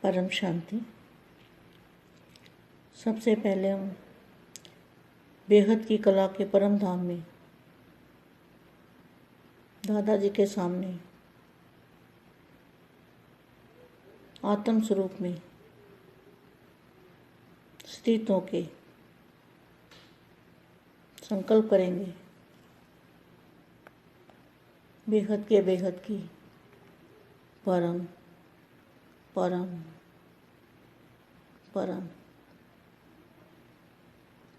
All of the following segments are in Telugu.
परम शांति। सबसे पहले हम बेहद की कला के परम धाम में दादाजी के सामने आत्म स्वरूप में स्थित होके संकल्प करेंगे बेहद की परम परम परम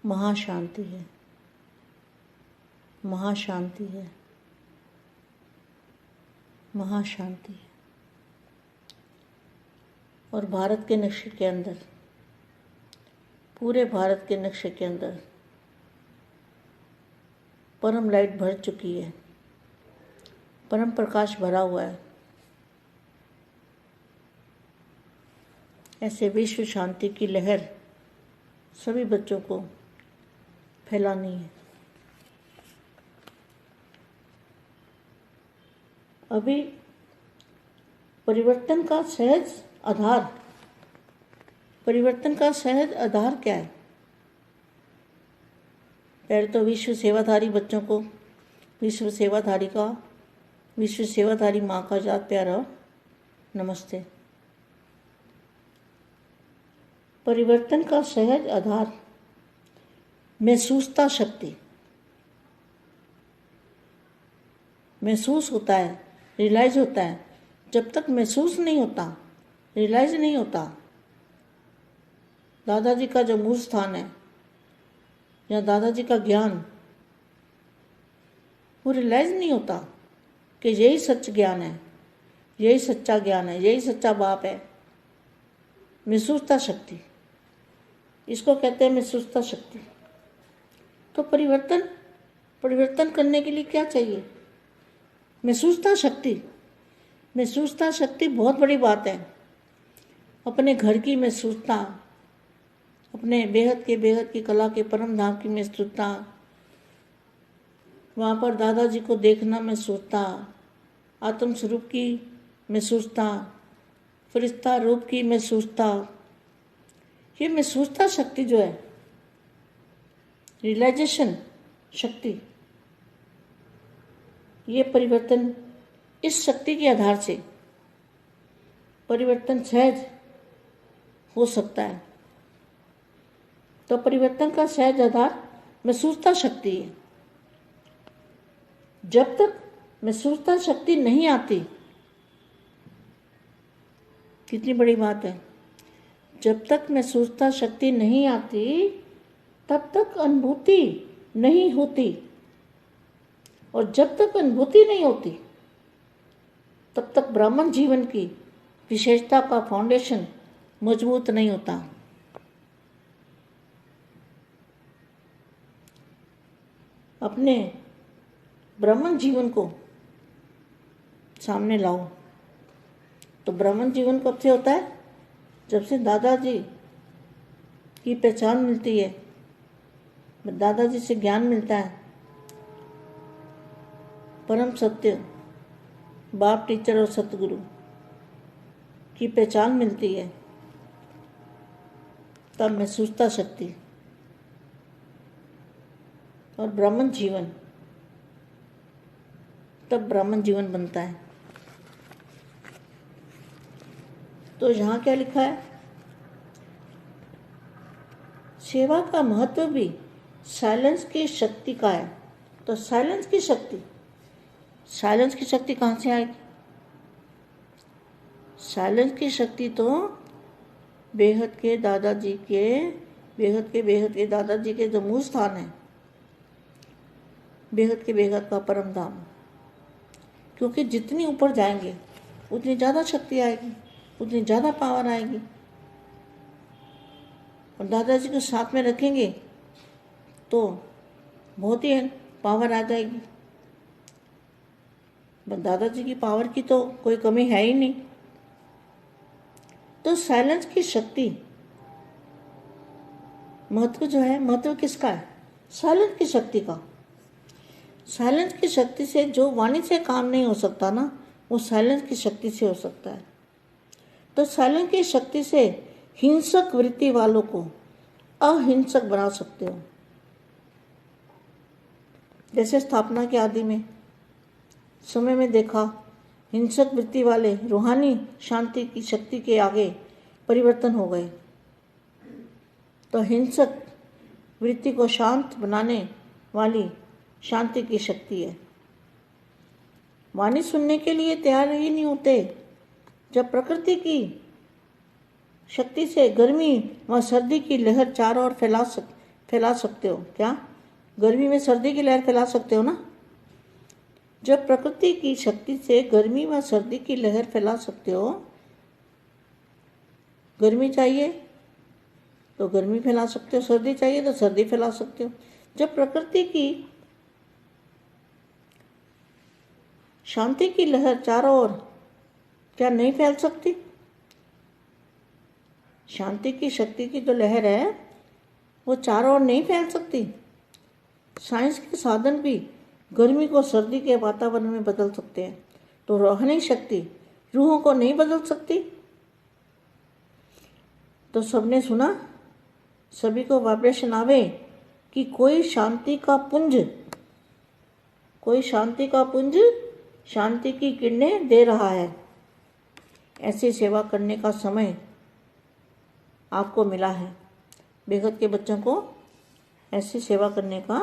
महाशांति है, महाशांति है, महाशांति है। और भारत के नक्शे के अंदर, पूरे भारत के नक्शे के अंदर परम लाइट भर चुकी है, परम प्रकाश भरा हुआ है। ऐसे विश्व शांति की लहर सभी बच्चों को फैलानी है। अभी परिवर्तन का सहज आधार क्या है? पहले तो विश्व सेवाधारी बच्चों को विश्व सेवाधारी माँ का याद प्यारा नमस्ते। परिवर्तन का सहज आधार महसूसता शक्ति। महसूस होता है, रियलाइज होता है। जब तक महसूस नहीं होता, रियलाइज नहीं होता, दादाजी का जो मूल स्थान है या दादाजी का ज्ञान, वो रियलाइज नहीं होता कि यही सच ज्ञान है, यही सच्चा ज्ञान है, यही सच्चा बाप है। महसूसता शक्ति, इसको कहते हैं महसूसता शक्ति। तो परिवर्तन करने के लिए क्या चाहिए? महसूसता शक्ति बहुत बड़ी बात है। अपने घर की महसूसता, अपने बेहद की कला के परम धाम की महसूसता, वहाँ पर दादाजी को देखना महसूसता, आत्म स्वरूप की महसूसता, फरिश्ता रूप की महसूसता। ये महसूसता शक्ति जो है, रियलाइजेशन शक्ति, ये परिवर्तन, इस शक्ति के आधार से परिवर्तन सहज हो सकता है। तो परिवर्तन का सहज आधार महसूसता शक्ति है। जब तक महसूसता शक्ति नहीं आती, कितनी बड़ी बात है, जब तक महसूसता शक्ति नहीं आती तब तक अनुभूति नहीं होती, और जब तक अनुभूति नहीं होती तब तक ब्राह्मण जीवन की विशेषता का फाउंडेशन मजबूत नहीं होता। अपने ब्राह्मण जीवन को सामने लाओ। तो ब्राह्मण जीवन कब से होता है? जब से दादाजी की पहचान मिलती है, दादाजी से ज्ञान मिलता है, परम सत्य बाप, टीचर और सतगुरु की पहचान मिलती है, तब महसूसता शक्ति और ब्राह्मण जीवन, तब ब्राह्मण जीवन बनता है। तो यहाँ क्या लिखा है? सेवा का महत्व भी साइलेंस की शक्ति का है। तो साइलेंस की शक्ति कहाँ से आएगी? साइलेंस की शक्ति तो बेहद के दादाजी के जो मूल स्थान है, बेहद का परम धाम। क्योंकि जितनी ऊपर जाएंगे उतनी ज़्यादा शक्ति आएगी, उतनी ज़्यादा पावर आएगी। और दादाजी को साथ में रखेंगे तो बहुत ही पावर आ जाएगी। दादाजी की पावर की तो कोई कमी है ही नहीं। तो साइलेंस की शक्ति महत्व जो है, महत्व किसका है? साइलेंस की शक्ति का। साइलेंस की शक्ति से जो वाणी से काम नहीं हो सकता ना, वो साइलेंस की शक्ति से हो सकता है। तो साइलेंस की शक्ति से हिंसक वृत्ति वालों को अहिंसक बना सकते हो। जैसे स्थापना के आदि में समय में देखा, हिंसक वृत्ति वाले रूहानी शांति की शक्ति के आगे परिवर्तन हो गए। तो हिंसक वृत्ति को शांत बनाने वाली शांति की शक्ति है। वाणी सुनने के लिए तैयार ही नहीं होते। जब प्रकृति की शक्ति से गर्मी व सर्दी की लहर चारों ओर फैला सकते हो। क्या गर्मी में सर्दी की लहर फैला सकते हो ना? जब प्रकृति की शक्ति से गर्मी व सर्दी की लहर फैला सकते हो, गर्मी चाहिए तो गर्मी फैला सकते हो, सर्दी चाहिए तो सर्दी फैला सकते हो। जब प्रकृति की शांति की लहर चारों ओर क्या नहीं फैल सकती? शांति की शक्ति की जो लहर है वो चारों ओर नहीं फैल सकती। साइंस के साधन भी गर्मी को सर्दी के वातावरण में बदल सकते हैं, तो रूहानी शक्ति रूहों को नहीं बदल सकती। तो सबने सुना, सभी को वाइब्रेशन आवे कि कोई शांति का पुंज शांति की किरणें दे रहा है। ऐसी सेवा करने का समय आपको मिला है। बेहद के बच्चों को ऐसी सेवा करने का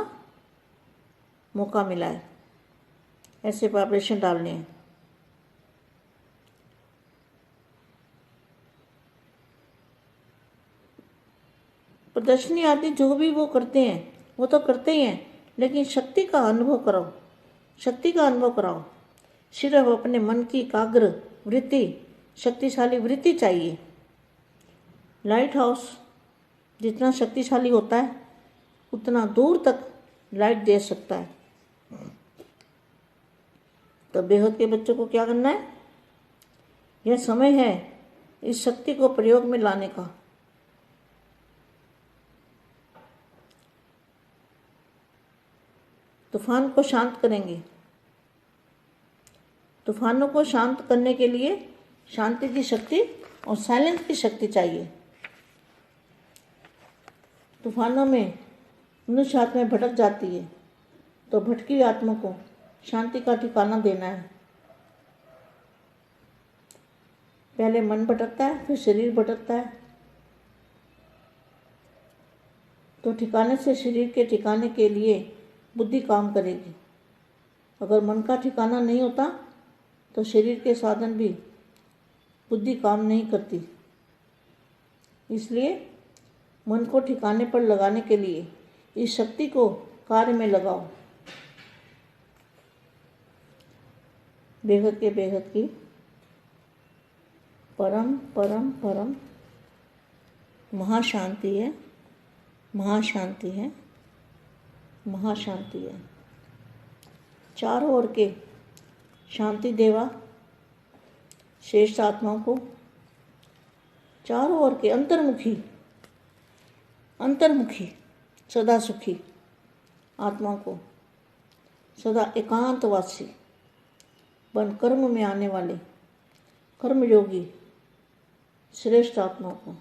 मौका मिला है। ऐसे वाइब्रेशन डालने हैं। प्रदर्शनी आदि जो भी वो करते हैं वो तो करते ही हैं, लेकिन शक्ति का अनुभव कराओ। सिर्फ अपने मन की एकाग्र वृत्ति, शक्तिशाली वृत्ति चाहिए। लाइट हाउस जितना शक्तिशाली होता है उतना दूर तक लाइट दे सकता है। तो बेहद के बच्चों को क्या करना है? यह समय है इस शक्ति को प्रयोग में लाने का। तूफान को शांत करेंगे। तूफानों को शांत करने के लिए शांति की शक्ति और साइलेंस की शक्ति चाहिए। तूफानों में मनुष्य आत्मा भटक जाती है, तो भटकी आत्मा को शांति का ठिकाना देना है। पहले मन भटकता है, फिर शरीर भटकता है। तो ठिकाने से शरीर के ठिकाने के लिए बुद्धि काम करेगी। अगर मन का ठिकाना नहीं होता तो शरीर के साधन भी बुद्धि काम नहीं करती। इसलिए मन को ठिकाने पर लगाने के लिए इस शक्ति को कार्य में लगाओ। बेहद की परम परम परम महाशांति है, महाशांति है, महाशांति है। चारों ओर के शांति देवा श्रेष्ठ आत्माओं को, चारों ओर के अंतर्मुखी सदा सुखी आत्माओं को, सदा एकांतवासी बन कर्म में आने वाले कर्मयोगी श्रेष्ठ आत्माओं को,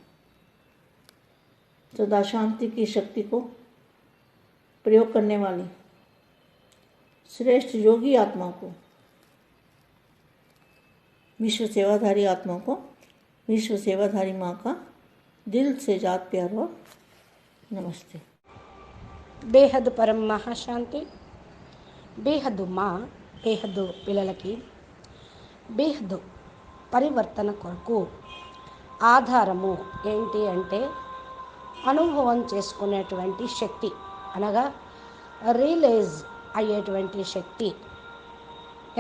सदा शांति की शक्ति को प्रयोग करने वाली श्रेष्ठ योगी आत्माओं को, विश्व सेवाधारी आत्माओं को, विश्व सेवाधारी माँ का दिल से जात प्यार और नमस्ते। బేహద్దు పరం మహాశాంతి, బేహద్దు మా బేహద్దు పిల్లలకి బేహద్దు పరివర్తన కొరకు ఆధారము ఏంటి అంటే అనుభవం చేసుకునేటువంటి శక్తి, అనగా రియలైజ్ అయ్యేటువంటి శక్తి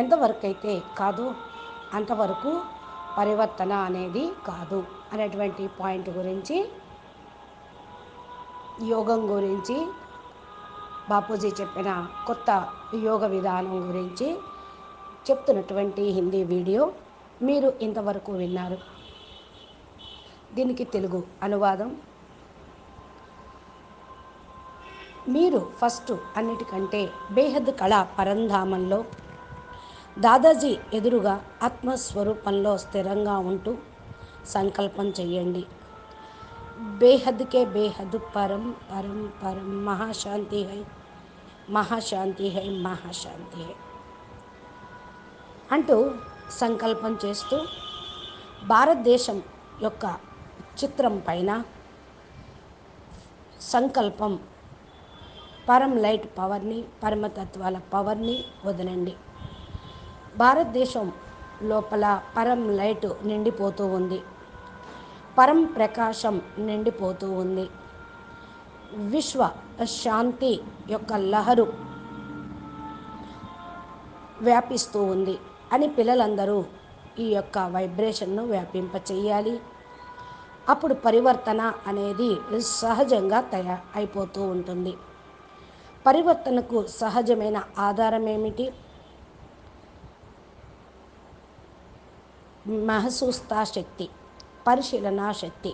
ఎంతవరకు అయితే కాదు అంతవరకు పరివర్తన అనేది కాదు అనేటువంటి పాయింట్ గురించి, యోగం గురించి, బాపూజీ చెప్పిన కొత్త యోగ విధానం గురించి చెప్తున్నటువంటి హిందీ వీడియో మీరు ఇంతవరకు విన్నారు. దీనికి తెలుగు అనువాదం మీరు ఫస్ట్ అన్నిటికంటే బేహద్ కళా పరంధామంలో దాదాజీ ఎదురుగా ఆత్మస్వరూపంలో స్థిరంగా ఉంటూ సంకల్పం చెయ్యండి. బేహద్కే బేహద్ పరం పరం పరం మహాశాంతి హై, మహాశాంతి హై, మహాశాంతి హై అంటూ సంకల్పం చేస్తూ భారతదేశం యొక్క చిత్రం పైన సంకల్పం పరం లైట్ పవర్ని, పరమతత్వాల పవర్ని వదలండి. భారతదేశం లోపల పరం లైట్ నిండిపోతూ ఉంది, పరం ప్రకాశం నిండిపోతూ ఉంది. విశ్వ శాంతి యొక్క లహరు వ్యాపిస్తూ ఉంది అని పిల్లలందరూ ఈ యొక్క వైబ్రేషన్ను వ్యాపింపచేయాలి. అప్పుడు పరివర్తన అనేది సహజంగా అయిపోతూ ఉంటుంది. పరివర్తనకు సహజమైన ఆధారం ఏమిటి? మహసూస్తా శక్తి, పరిశీలనా శక్తి,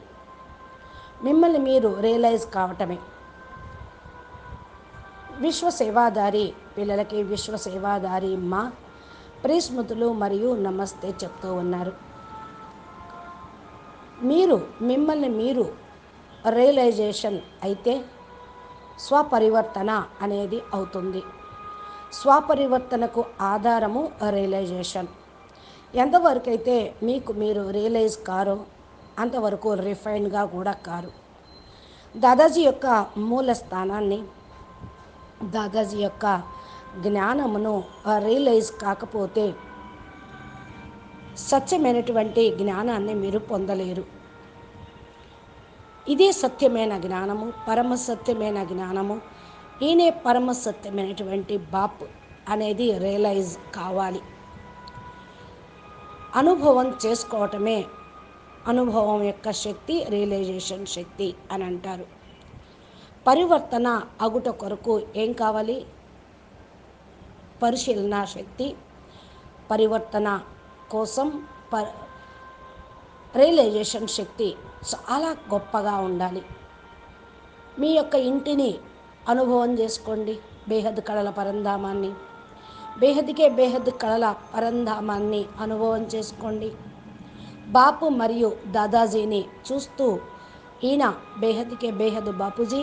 మిమ్మల్ని మీరు రియలైజ్ కావటమే. విశ్వసేవాదారి పిల్లలకి విశ్వసేవాదారి మా ప్రియస్మృతులు మరియు నమస్తే చెప్తూ ఉన్నారు. మిమ్మల్ని మీరు రియలైజేషన్ అయితే స్వపరివర్తన అనేది అవుతుంది. స్వపరివర్తనకు ఆధారము రియలైజేషన్. ఎంతవరకు అయితే మీకు మీరు రియలైజ్ కారో అంతవరకు రిఫైన్గా కూడా కారు. దాదాజీ యొక్క మూల స్థానాన్ని, దాదాజీ యొక్క జ్ఞానమును రియలైజ్ కాకపోతే సత్యమైనటువంటి జ్ఞానాన్ని మీరు పొందలేరు. ఇదే సత్యమైన జ్ఞానము, పరమ సత్యమైన జ్ఞానము. ఈయనే పరమ సత్యమైనటువంటి బాప్ అనేది రియలైజ్ కావాలి. అనుభవం చేసుకోవటమే అనుభవం యొక్క శక్తి, రియలైజేషన్ శక్తి అని అంటారు. పరివర్తన అగుట కొరకు ఏం కావాలి? పరిశీలన శక్తి. పరివర్తన కోసం రియలైజేషన్ శక్తి చాలా గొప్పగా ఉండాలి. మీ యొక్క ఇంటిని అనుభవం చేసుకోండి, బేహద్ కళల పరంధామాన్ని. బేహద్కే బేహద్ కళల పరంధామాన్ని అనుభవం చేసుకోండి. బాపు మరియు దాదాజీని చూస్తూ ఈయన బేహద్కే బేహద్ బాపూజీ,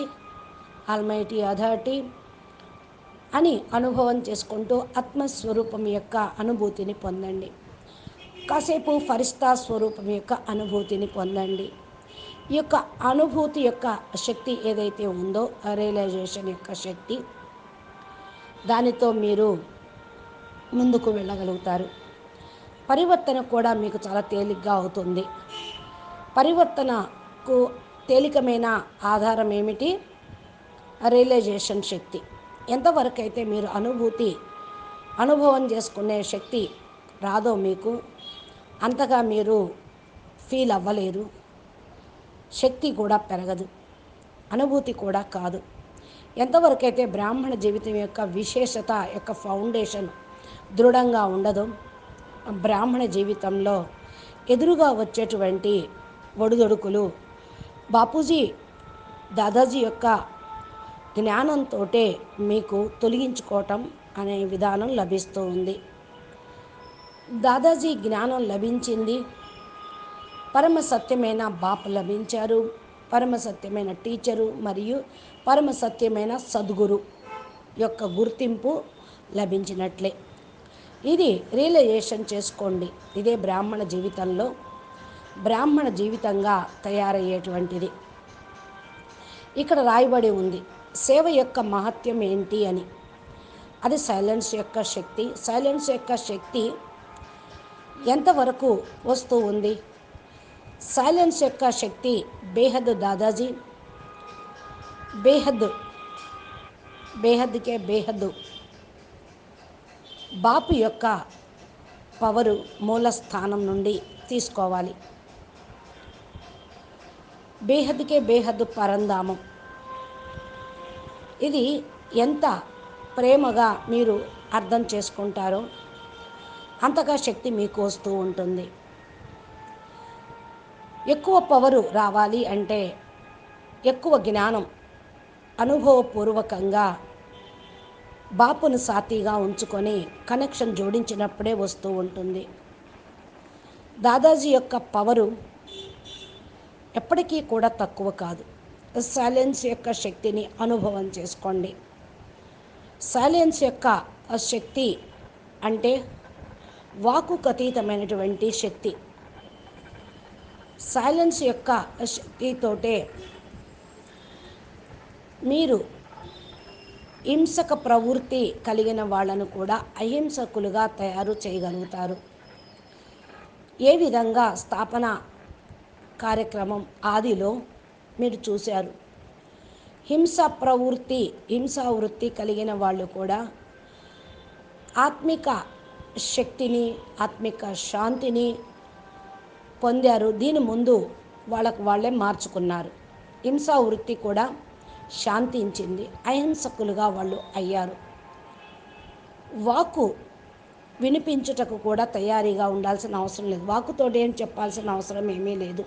ఆల్మైటీ అథారిటీ అని అనుభవం చేసుకుంటూ ఆత్మస్వరూపం యొక్క అనుభూతిని పొందండి. కాసేపు ఫరిస్తా స్వరూపం యొక్క అనుభూతిని పొందండి. ఈ యొక్క అనుభూతి యొక్క శక్తి ఏదైతే ఉందో, రియలైజేషన్ యొక్క శక్తి, దానితో మీరు ముందుకు వెళ్ళగలుగుతారు. పరివర్తన కూడా మీకు చాలా తేలిగ్గా అవుతుంది. పరివర్తనకు తేలికమైన ఆధారం ఏమిటి? రియలైజేషన్ శక్తి. ఎంతవరకు అయితే మీరు అనుభవం చేసుకునే శక్తి రాదో మీకు, అంతగా మీరు ఫీల్ అవ్వలేరు. శక్తి కూడా పెరగదు, అనుభూతి కూడా కాదు. ఎంతవరకైతే బ్రాహ్మణ జీవితం యొక్క విశేషత యొక్క ఫౌండేషన్ దృఢంగా ఉండదో, బ్రాహ్మణ జీవితంలో ఎదురుగా వచ్చేటువంటి ఒడిదొడుకులు బాపూజీ, దాదాజీ యొక్క జ్ఞానంతో మీకు తొలగించుకోవటం అనే విధానం లభిస్తూ ఉంది. దాదాజీ జ్ఞానం లభించింది, పరమ సత్యమైన బాప్ లభించారు, పరమ సత్యమైన టీచరు మరియు పరమ సత్యమైన సద్గురు యొక్క గుర్తింపు లభించినట్లే. ఇది రియలైజేషన్ చేసుకోండి. ఇదే బ్రాహ్మణ జీవితంలో బ్రాహ్మణ జీవితంగా తయారయ్యేటువంటిది. ఇక్కడ రాయబడి ఉంది సేవ యొక్క మహత్యం ఏంటి అని. అది సైలెన్స్ యొక్క శక్తి. సైలెన్స్ యొక్క శక్తి ఎంతవరకు వస్తూ ఉంది? సైలెన్స్ యొక్క శక్తి బేహద్ దాదాజీ, బేహద్కే బేహద్ బాపు యొక్క పవరు మూల స్థానం నుండి తీసుకోవాలి. బేహద్కే బేహద్ పరంధామం. ఇది ఎంత ప్రేమగా మీరు అర్థం చేసుకుంటారో అంతగా శక్తి మీకు వస్తూ ఉంటుంది. ఎక్కువ పవరు రావాలి అంటే ఎక్కువ జ్ఞానం అనుభవపూర్వకంగా బాపును సాతిగా ఉంచుకొని కనెక్షన్ జోడించినప్పుడే వస్తూ ఉంటుంది. దాదాజీ యొక్క పవరు ఎప్పటికీ కూడా తక్కువ కాదు. సైలెన్స్ యొక్క శక్తిని అనుభవం చేసుకోండి. సైలెన్స్ యొక్క శక్తి అంటే వాక్కుకు అతీతమైనటువంటి శక్తి. సైలెన్స్ యొక్క శక్తితోటే మీరు హింసక ప్రవృత్తి కలిగిన వాళ్ళను కూడా అహింసకులుగా తయారు చేయగలుగుతారు. ఏ విధంగా స్థాపన కార్యక్రమం ఆదిలో మీరు చూశారు. హింసావృత్తి కలిగిన వాళ్ళు కూడా ఆత్మిక శక్తిని, ఆత్మిక శాంతిని పొందారు. దీని ముందు వాళ్ళకు వాళ్ళే మార్చుకున్నారు. హింసావృత్తి కూడా శాంతించింది, అహింసకులుగా వాళ్ళు అయ్యారు. వాక్కు వినిపించుటకు కూడా తయారీగా ఉండాల్సిన అవసరం లేదు. వాక్కుతోటి ఏం చెప్పాల్సిన అవసరం ఏమీ లేదు.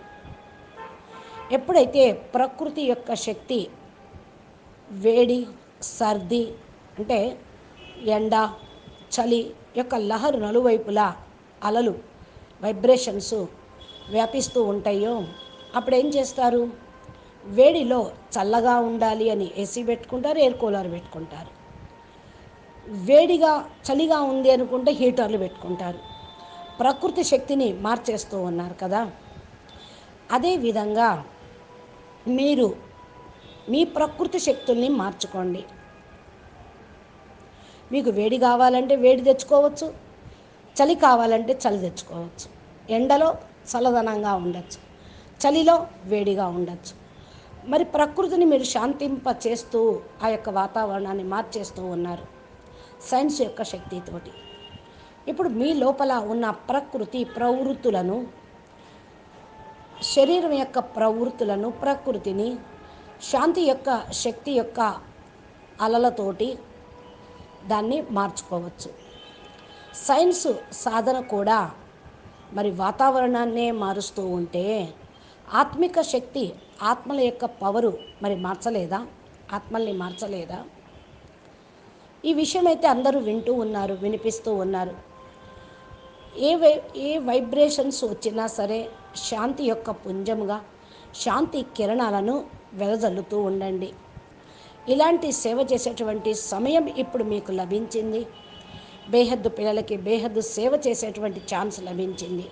ఎప్పుడైతే ప్రకృతి యొక్క శక్తి వేడి, సర్ది అంటే ఎండ, చలి యొక్క లహరు నలువైపులా అలలు, వైబ్రేషన్స్ వ్యాపిస్తూ ఉంటాయో అప్పుడు ఏం చేస్తారు? వేడిలో చల్లగా ఉండాలి అని ఏసీ పెట్టుకుంటారు, ఎయిర్ కూలర్ పెట్టుకుంటారు. వేడిగా చలిగా ఉంది అనుకుంటే హీటర్లు పెట్టుకుంటారు. ప్రకృతి శక్తిని మార్చేస్తూ ఉన్నారు కదా. అదేవిధంగా మీరు మీ ప్రకృతి శక్తుల్ని మార్చుకోండి. మీకు వేడి కావాలంటే వేడి తెచ్చుకోవచ్చు, చలి కావాలంటే చలి తెచ్చుకోవచ్చు. ఎండలో చల్లదనంగా ఉండొచ్చు, చలిలో వేడిగా ఉండొచ్చు. మరి ప్రకృతిని మీరు శాంతింప చేస్తూ ఆ యొక్క వాతావరణాన్ని మార్చేస్తూ ఉన్నారు సైన్స్ యొక్క శక్తితోటి. ఇప్పుడు మీ లోపల ఉన్న ప్రకృతి ప్రవృత్తులను, శరీరం యొక్క ప్రవృత్తులను, ప్రకృతిని శాంతి యొక్క శక్తి యొక్క అలలతోటి దాన్ని మార్చుకోవచ్చు. సైన్స్ సాధన కూడా మరి వాతావరణాన్నే మారుస్తూ ఉంటే ఆత్మిక శక్తి, ఆత్మల యొక్క పవరు మరి మార్చలేదా? ఆత్మల్ని మార్చలేదా? ఈ విషయం అయితే అందరూ వింటూ ఉన్నారు, వినిపిస్తూ ఉన్నారు. ఏ వైబ్రేషన్స్ వచ్చినా సరే శాంతి యొక్క పుంజముగా శాంతి కిరణాలను వెదజల్లుతూ ఉండండి. ఇలాంటి సేవ చేసేటువంటి సమయం ఇప్పుడు మీకు లభించింది. బేహద్దు పిల్లలకి బేహద్దు సేవ చేసేటువంటి ఛాన్స్ లభించింది.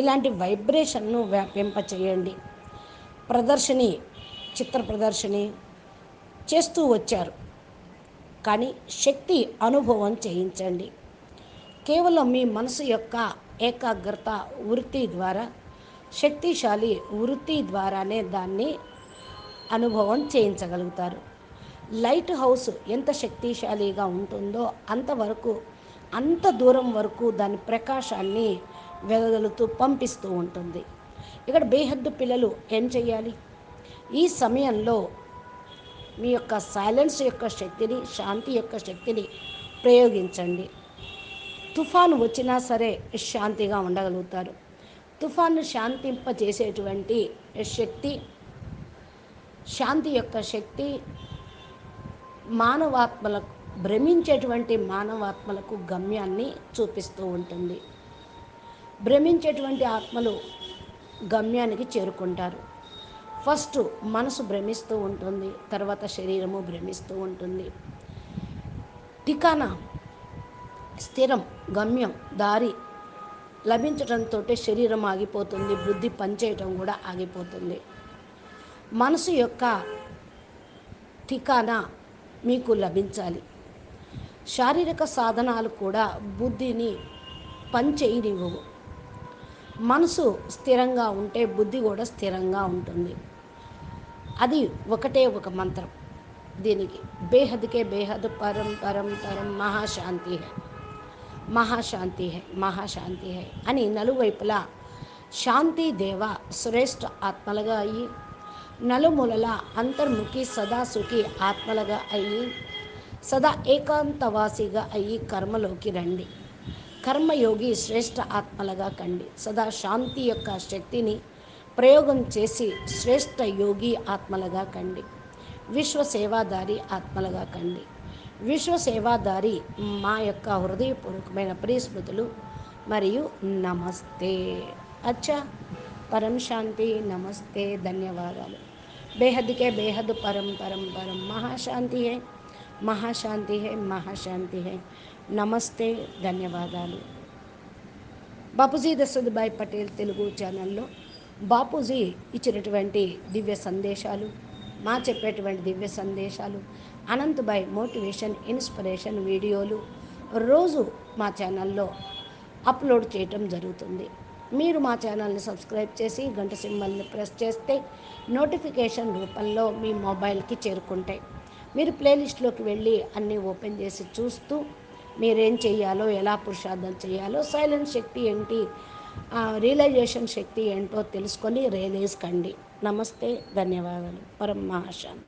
ఇలాంటి వైబ్రేషన్ను వ్యాపింపచేయండి. చిత్ర ప్రదర్శని చేస్తూ వచ్చారు, కానీ శక్తి అనుభవం చేయించండి. కేవలం మీ మనసు యొక్క ఏకాగ్రత వృత్తి ద్వారా, శక్తిశాలి వృత్తి ద్వారానే దాన్ని అనుభవం చేయించగలుగుతారు. లైట్ హౌస్ ఎంత శక్తిశాలిగా ఉంటుందో అంత దూరం వరకు దాని ప్రకాశాన్ని వెదజల్లుతూ పంపిస్తూ ఉంటుంది. ఇక్కడ బేహద్దు పిల్లలు ఏం చేయాలి? ఈ సమయంలో మీ యొక్క సైలెన్స్ యొక్క శక్తిని, శాంతి యొక్క శక్తిని ప్రయోగించండి. తుఫాను వచ్చినా సరే శాంతిగా ఉండగలుగుతారు. తుఫాను శాంతింపజేసేటువంటి శక్తి, శాంతి యొక్క శక్తి భ్రమించేటువంటి మానవాత్మలకు గమ్యాన్ని చూపిస్తూ ఉంటుంది. భ్రమించేటువంటి ఆత్మలు గమ్యానికి చేరుకుంటారు. ఫస్ట్ మనసు భ్రమిస్తూ ఉంటుంది, తర్వాత శరీరము భ్రమిస్తూ ఉంటుంది. ఠికానా, స్థిరం, గమ్యం, దారి లభించడంతో శరీరం ఆగిపోతుంది, బుద్ధి పనిచేయటం కూడా ఆగిపోతుంది. మనసు యొక్క ఠికానా మీకు లభించాలి. శారీరక సాధనాలు కూడా బుద్ధిని పనిచేయనివ్వవు. మనసు స్థిరంగా ఉంటే బుద్ధి కూడా స్థిరంగా ఉంటుంది. అది ఒకటే ఒక మంత్రం దీనికి. బేహద్కే బేహద్, పరం పరం పరం, మహాశాంతి హై, మహాశాంతి హై, మహాశాంతి హై అని నలువైపులా శాంతి దేవ శ్రేష్ఠ ఆత్మలుగా అయ్యి, నలుమూలల అంతర్ముఖి సదా సుఖి ఆత్మలుగా అయ్యి, సదా ఏకాంతవాసిగా అయ్యి కర్మలోకి రండి. కర్మయోగి శ్రేష్ఠ ఆత్మలుగా కండి. సదా శాంతి యొక్క శక్తిని ప్రయోగం చేసి శ్రేష్ఠ యోగి ఆత్మలుగా కండి. విశ్వసేవాదారి ఆత్మలుగా కండి. విశ్వసేవాదారి మా యొక్క హృదయపూర్వకమైన ప్రియస్మృతులు మరియు నమస్తే. అచ్చా. పరం శాంతి. నమస్తే, ధన్యవాదాలు. బేహద్కే బేహద్ పరం పరం పరం మహాశాంతి హై, మహాశాంతి హై, మహాశాంతి హై. నమస్తే, ధన్యవాదాలు. బాపూజీ దశరథభాయ్ పటేల్ తెలుగు ఛానల్లో బాపూజీ ఇచ్చినటువంటి దివ్య సందేశాలు, మా చెప్పేటువంటి దివ్య సందేశాలు, అనంతభాయ్ మోటివేషన్ ఇన్స్పిరేషన్ వీడియోలు రోజు మా ఛానల్లో అప్లోడ్ చేయటం జరుగుతుంది. మీరు మా ఛానల్ని సబ్స్క్రైబ్ చేసి గంట సింబల్ని ప్రెస్ చేస్తే నోటిఫికేషన్ రూపంలో మీ మొబైల్కి చేరుకుంటాయి. మీరు ప్లేలిస్ట్లోకి వెళ్ళి అన్నీ ఓపెన్ చేసి చూస్తూ మీరేం చేయాలో, ఎలా పురుషార్థం చేయాలో, సైలెంట్ శక్తి ఏంటి, రియలైజేషన్ శక్తి ఏంటో తెలుసుకొని రియలైజ్ కండి. నమస్తే, ధన్యవాదాలు. పరం మహాశాంతి.